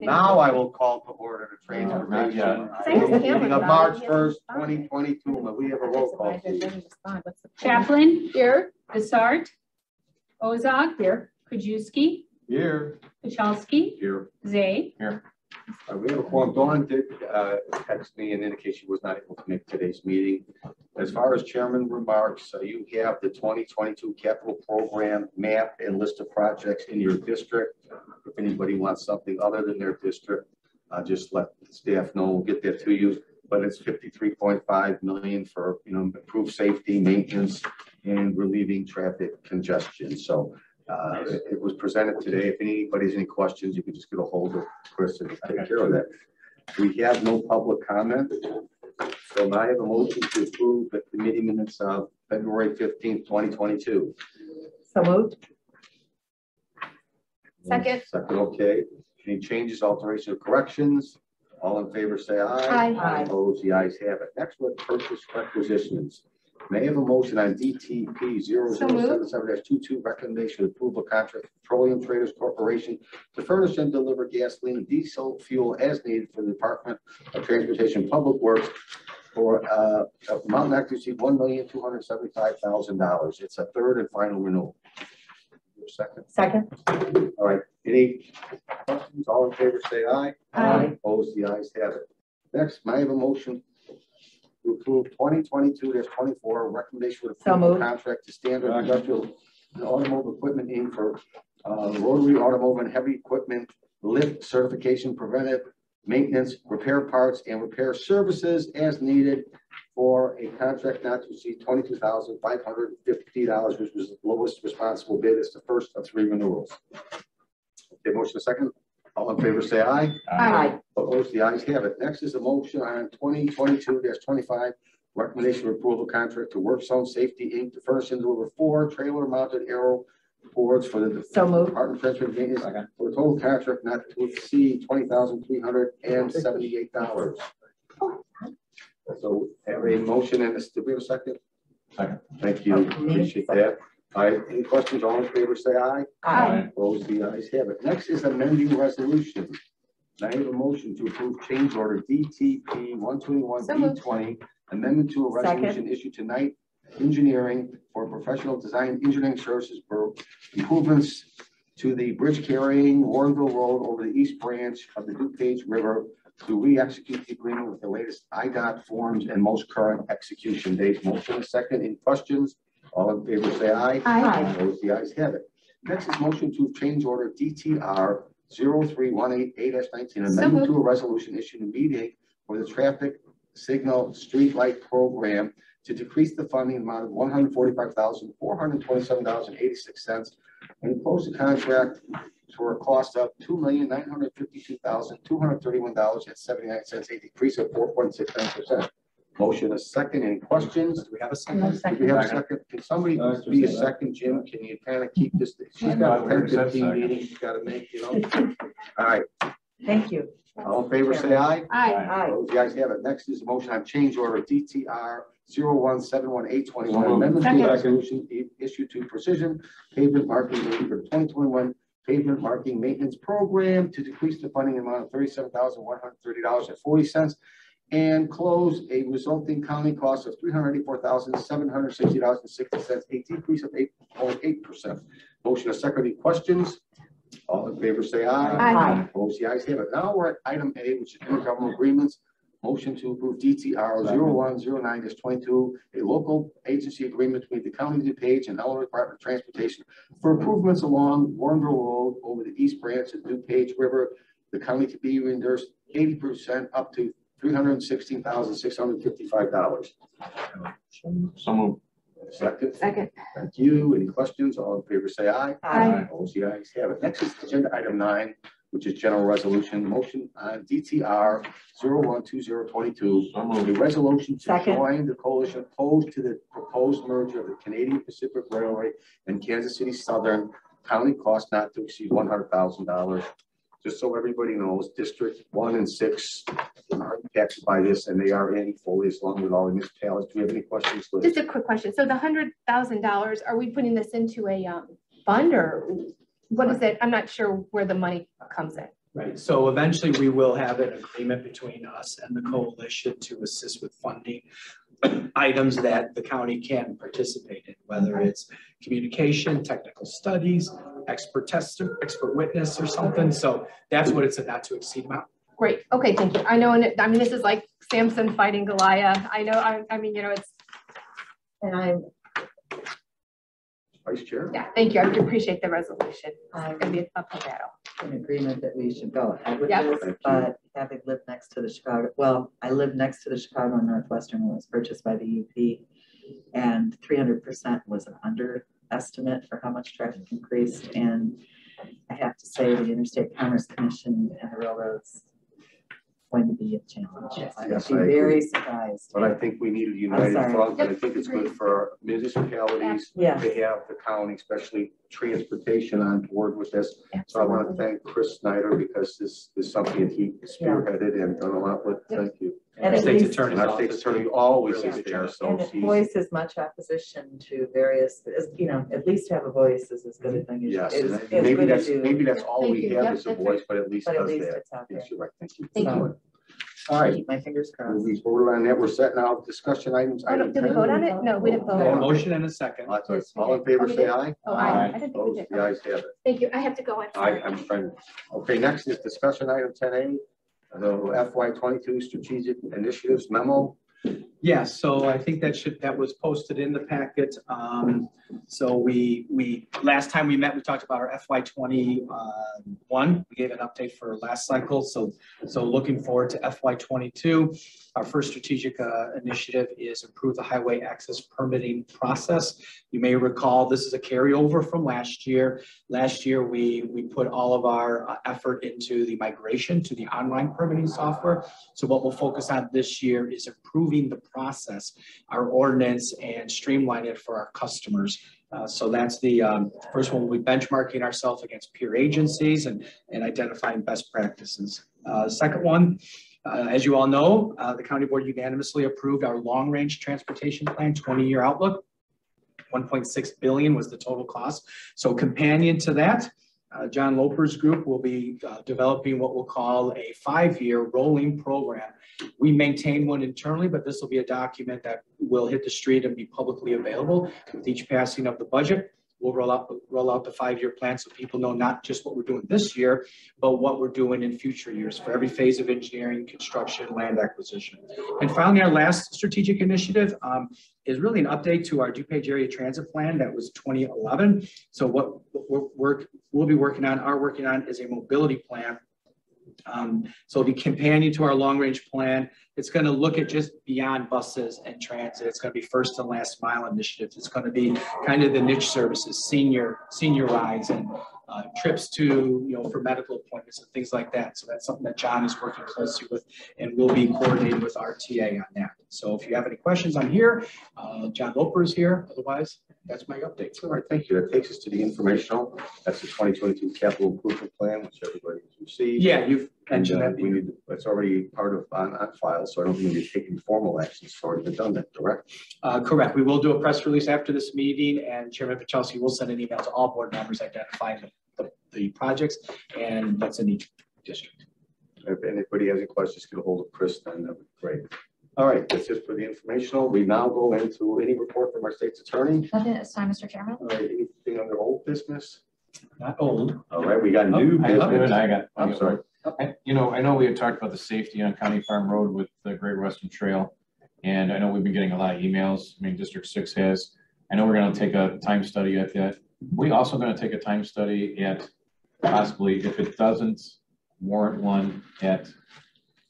Now I will call to order the transportation meeting of March 1st, 2022. May we have a roll call, please? Chaplin here, Desart, Ozog here, Krajewski Here. Kachalski Here. Zay Here. We have a quorum. Dawn did text me and indicate she was not able to make today's meeting. As far as chairman remarks, you have the 2022 capital program map and list of projects in your district. If anybody wants something other than their district, just let the staff know. We'll get that to you. But it's $53.5 million for improved safety, maintenance, and relieving traffic congestion. So it was presented today. If anybody has any questions, you can just get a hold of Chris and take care of that. We have no public comment. So now I have a motion to approve the committee minutes of February 15th, 2022. So moved. Second. Second, okay. Any changes, alterations, or corrections? All in favor say aye. Aye. Opposed, the ayes have it. Next one, purchase requisitions. May I have a motion on DTP 0077-22, recommendation of approval contract with Petroleum Traders Corporation to furnish and deliver gasoline and diesel fuel as needed for the Department of Transportation Public Works for amount not to exceed $1,275,000. It's a third and final renewal. Second. Second. All right. Any questions? All in favor say aye. Aye. Opposed, the ayes have it. Next, may I have a motion to approve 2022-24 recommendation with approval contract to Standard Industrial and Automotive Equipment Inc. for rotary automotive and heavy equipment lift certification, preventive maintenance, repair parts, and repair services as needed for a contract not to exceed $22,550, which was the lowest responsible bid. It's the first of 3 renewals. Okay, motion a second. All in favor say aye. Aye. Opposed, the ayes have it. Next is a motion on 2022-25 recommendation of approval contract to Workzone Safety Inc. to furnish and deliver 4 trailer mounted aero boards for the Department of Transportation for a total contract not to exceed $20,378. So have a motion and do we have a second? Second. Thank you. Appreciate that. All right. Any questions? All in favor say aye. Aye. Opposed, the ayes have it. Next is amending resolution. I have a motion to approve change order DTP 121B20, amendment to a resolution issued tonight engineering for professional design engineering services for improvements to the bridge carrying Warrenville Road over the east branch of the DuPage River to re-execute the agreement with the latest IDOT forms and most current execution date. Motion a second. Any questions? All in favor say aye. Aye. Opposed, the ayes have it. Next is motion to change order DTR 03188-19, amendment to a resolution issued in meeting for the traffic signal street light program to decrease the funding amount of $145,427.86 and close the contract for a cost of $2,952,231.79, a decrease of 4.69%. Motion a second. Any questions? Do we have a second? No second. Do we have a second? Can somebody be a second, Jim? Can you kind of keep this? She's got 10-15 meetings she's got to make, All right. Thank you. All in favor say aye. Aye. Opposed, the ayes have it. Next is a motion on change order DTR 0171821, amendment to the resolution issued to Precision Pavement Marking for the 2021 Pavement Marking Maintenance Program to decrease the funding amount of $37,130.40 and close a resulting county cost of $384,760.60, a decrease of 8.8%. Motion a second. Any questions? All in favor say aye. Aye. Opposed, the ayes have it. Now we're at item A, which is intergovernmental agreements. Motion to approve DTR 0109-22, a local agency agreement between the County of DuPage and Illinois Department of Transportation for improvements along Warrenville Road over the east branch of the DuPage River. The county to be reimbursed 80% up to $316,655. So moved. Second. Second. Thank you. Any questions? All in favor say aye. Aye. Opposed, the ayes have it. Next is agenda item 9, which is general resolution. Motion on DTR 012022. So moved. A resolution to Second. join the coalition opposed to the proposed merger of the Canadian Pacific Railway and Kansas City Southern. County cost not to exceed $100,000. Just so everybody knows, District 1 and 6 are impacted by this, and they are in fully along with all the municipalities. Do we have any questions, Liz? Just a quick question. So the $100,000, are we putting this into a fund or what is it? I'm not sure where the money comes in. Right, so eventually we will have an agreement between us and the coalition to assist with funding items that the county can participate in, whether it's communication, technical studies, expert tester, expert witness or something. So that's what it's a not to exceed amount. Great. Okay, thank you. I know, and I mean, this is like Samson fighting Goliath. I know, I mean, you know, it's, And I'm, Vice Chair? yeah, thank you. I appreciate the resolution. It's I'm gonna be a uphill battle. in agreement that we should go ahead with Yep. this, Thank you. but having lived next to the Chicago, well, I lived next to the Chicago and Northwestern when it was purchased by the UP. And 300% was an underestimate for how much traffic increased. And I have to say the Interstate Commerce Commission and the railroads going to be a challenge. Yes. I would Yes, be I agree. very surprised. But I think we need a united sorry. front, and I Yep, think it's good agreed. for municipalities Yeah. to have the county, especially transportation, on board with this. So I want to thank Chris Snyder because this is something that he spearheaded and done a lot with. Thank you. And at State's least- attorney's And our state office attorney always really is good there, job. so And it he's, voices much opposition to various, you know, at least have a voice is as good a thing as. yes, is and as maybe good as that's, maybe that's all Thank we you. have Yep, is a that's voice, but at least But at does least that. it's out there. Yes, you're right. Thank you. Thank you. All right, Keep my fingers crossed. we voted on that. We're setting out discussion items. Oh, no, Item did we 10. vote on it? No, we didn't vote. Okay, on it. motion and a second. All in favor, Oh, we say did? aye. Oh, I didn't think we Opposed, did. the ayes have it. Thank you. I have to go. I'm sorry. I'm trying. Okay, next is discussion item 10A, the FY22 strategic initiatives memo. Yeah, so I think that was posted in the packet. So we last time we met, we talked about our FY21. We gave an update for last cycle. So looking forward to FY22. Our first strategic initiative is improve the highway access permitting process. You may recall this is a carryover from last year. Last year, we put all of our effort into the migration to the online permitting software. So what we'll focus on this year is improving the process, our ordinance, and streamline it for our customers. So that's the first one. We'll be benchmarking ourselves against peer agencies and identifying best practices. Second one, as you all know, the County Board unanimously approved our long-range transportation plan 20-year outlook. 1.6 billion was the total cost. So companion to that, John Loper's group will be developing what we'll call a 5-year rolling program. We maintain one internally, but this will be a document that will hit the street and be publicly available with each passing of the budget. We'll roll out the 5-year plan so people know not just what we're doing this year, but what we're doing in future years for every phase of engineering, construction, land acquisition. And finally, our last strategic initiative is really an update to our DuPage area transit plan that was 2011. So what we'll be working on is a mobility plan. So it'll be companion to our long-range plan. It's going to look at just beyond buses and transit. It's going to be first and last mile initiatives. It's going to be kind of the niche services, senior rides and trips to, for medical appointments and things like that. So that's something that John is working closely with, and we'll be coordinating with RTA on that. So if you have any questions, I'm here. John Loper is here. Otherwise, that's my update. All right, thank you. That takes us to the informational. That's the 2022 capital improvement plan, which everybody has received. Yeah, you've mentioned that. We need, it's already part of on file, so I don't think we need to take any formal actions. It's already been done, that correct? Correct. We will do a press release after this meeting, and Chairman Pachowski will send an email to all board members identifying the projects and what's in each district. If anybody has any questions, get a hold of Chris, then that'd be great. All right, that's it for the informational. We now go into any report from our state's attorney. Nothing at this time, Mr. Chairman. All right, anything under old business? Not old. All right, we got new I love it. business. I'm sorry. I know we had talked about the safety on County Farm Road with the Great Western Trail. And I know we've been getting a lot of emails. I mean, District 6 has. I know we're going to take a time study at that. We also going to take a time study at possibly, if it doesn't warrant one at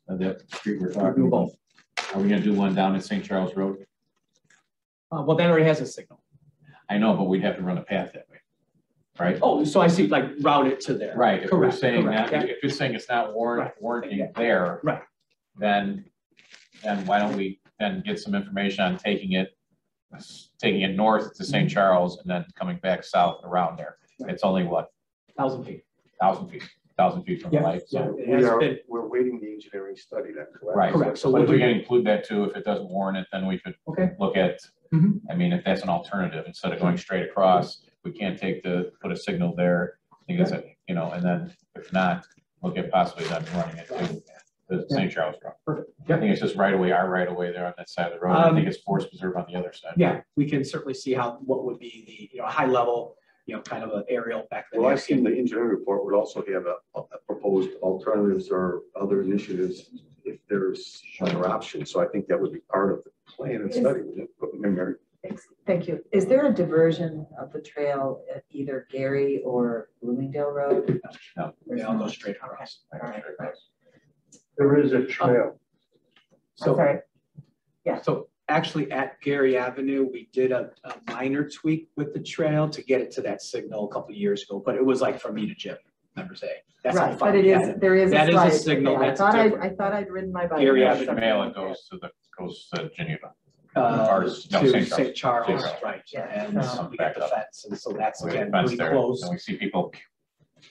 that street we're talking about. Are we going to do one down at St. Charles Road? Well, that already has a signal. I know, but we'd have to run a path that way, right? Oh, so I see, like route it to there. Right. If we're Correct, saying correct, that, yeah. if you're saying it's not warranting Yeah. there, Right. then why don't we then get some information on taking it north to St. Charles and then coming back south around there. It's only what, 1,000 feet. 1,000 feet from the Yeah, light. So, yeah. We're waiting the engineering study, then, correct? right. Correct. So So we'll if we do- can include that too, if it doesn't warrant it, then we could Okay. look at, Mhm. I mean, if that's an alternative, instead of going straight across, we can't put a signal there. I think it's and then if not, look at possibly them running it to the St. Charles Road. Perfect. I think it's just right away, our right away there on that side of the road. I think it's forest preserve on the other side. Yeah, we can certainly see what would be the, high level, kind of an aerial back there. Well, I've seen the engineering report would also have a proposed alternatives or other initiatives if there's other options. So I think that would be part of the plan and study. Mary. Thank you. Is there a diversion of the trail at either Gary or Bloomingdale Road? No. They all go straight across. All right. There is a trail. So, sorry. So actually at Gary Avenue, we did a minor tweak with the trail to get it to that signal a couple of years ago, but it was like from me to Jim, members A. That's how right, far but it we is, had it. there is That a is a slide. signal, Okay, that's I thought I'd ridden my bike. Gary There Avenue. was something Mail like it goes to Geneva. To St. St. Charles, St. Charles. right, Yeah. and So- we got the fence, and so that's We again have fence pretty there, close. and we see people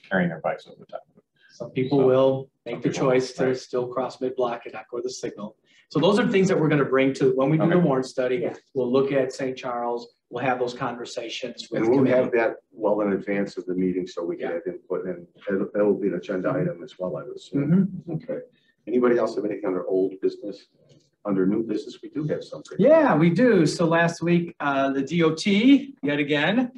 carrying their bikes over the top. Some people So- will make the people will, choice to right. still cross mid-block and not go to the signal. So those are things that we're gonna bring to, when we do the Okay. warrant study, Yeah. we'll look at St. Charles, we'll have those conversations with And we'll committee. have that well in advance of the meeting so we can have input, and that'll be an agenda item as well, I would assume. Okay. Anybody else have anything under old business? Under new business, we do have something. Yeah, we do. So last week, the DOT, yet again,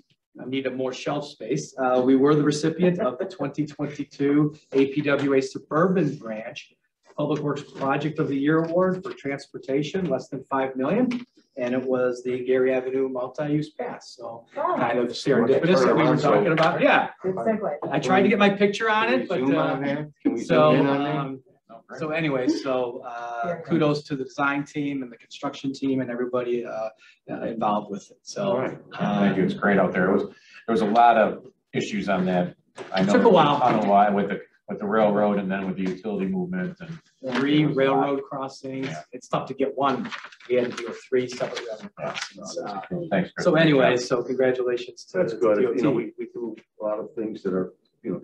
needed more shelf space. We were the recipient of the 2022 APWA Suburban Branch Public Works Project of the Year Award for transportation, less than 5 million. And it was the Gary Avenue multi-use pass. So kind of serendipitous that we were talking about. Yeah, Good segue. I tried to get my picture on it, but Zoom on that? Can we so, zoom in on that? so anyway, kudos to the design team and the construction team and everybody involved with it. So, All right. Thank you. It's great out there. There was a lot of issues on that. I know Took a while. I don't know why with the railroad and then with the utility movement and 3 railroad crossings. Yeah. It's tough to get one. We had to do 3 separate railroad crossings. thanks. Chris. So anyway, so congratulations to That's the good. DOT. You know, we do a lot of things that are,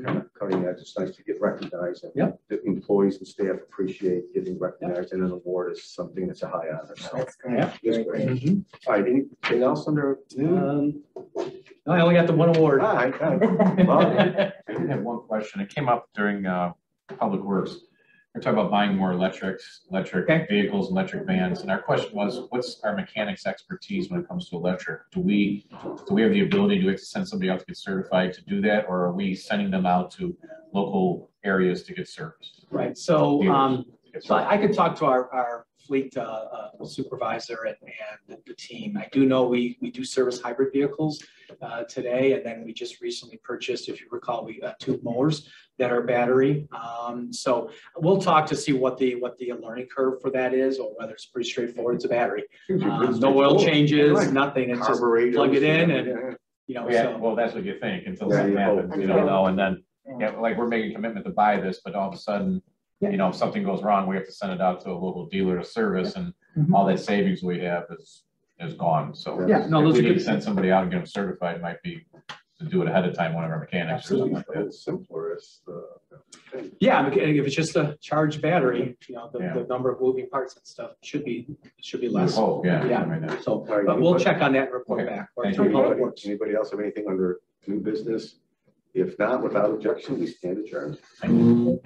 kind of cutting edge. It's nice to get recognized. And Yep. the employees and staff appreciate getting recognized, and an award is something that's a high honor. So That's great. Yeah. it's Very great. great. All right, anything else under new? No, I only got the one award. All right, all right. Well, I did have one question. It came up during Public Works. We're talking about buying more electric Okay. vehicles, electric vans, and our question was, what's our mechanics expertise when it comes to electric? Do we have the ability, do we have to send somebody out to get certified to do that, or are we sending them out to local areas to get serviced? Right, so, To get so serviced? I could talk to our fleet supervisor and the team. I do know we do service hybrid vehicles today, and then we just recently purchased, if you recall, we got 2 mowers that are battery. So we'll talk to see what the learning curve for that is, or whether it's pretty straightforward. It's a battery. No oil changes, Right. nothing. It's just Carburetors, plug it in yeah. and, Yeah, so. well, that's what you think until Yeah, something you happens, hope. you don't know, and then, like, we're making a commitment to buy this, but all of a sudden, if something goes wrong, we have to send it out to a local dealer to service, and Mhm. all that savings we have is gone, so. Yeah, no, If those we are need to good. send somebody out and get them certified, it might be to do it ahead of time, one of our mechanics or something like that. It's simpler. It's Yeah, if it's just a charged battery, Yeah. the number of moving parts and stuff should be We less. hope, yeah. Yeah. I mean, that's- So, Right, but we'll anybody- check on that and report Okay, back. Or thank through you. Public Works. Anybody else have anything under new business? If not, without objection, we stand adjourned. Thank you.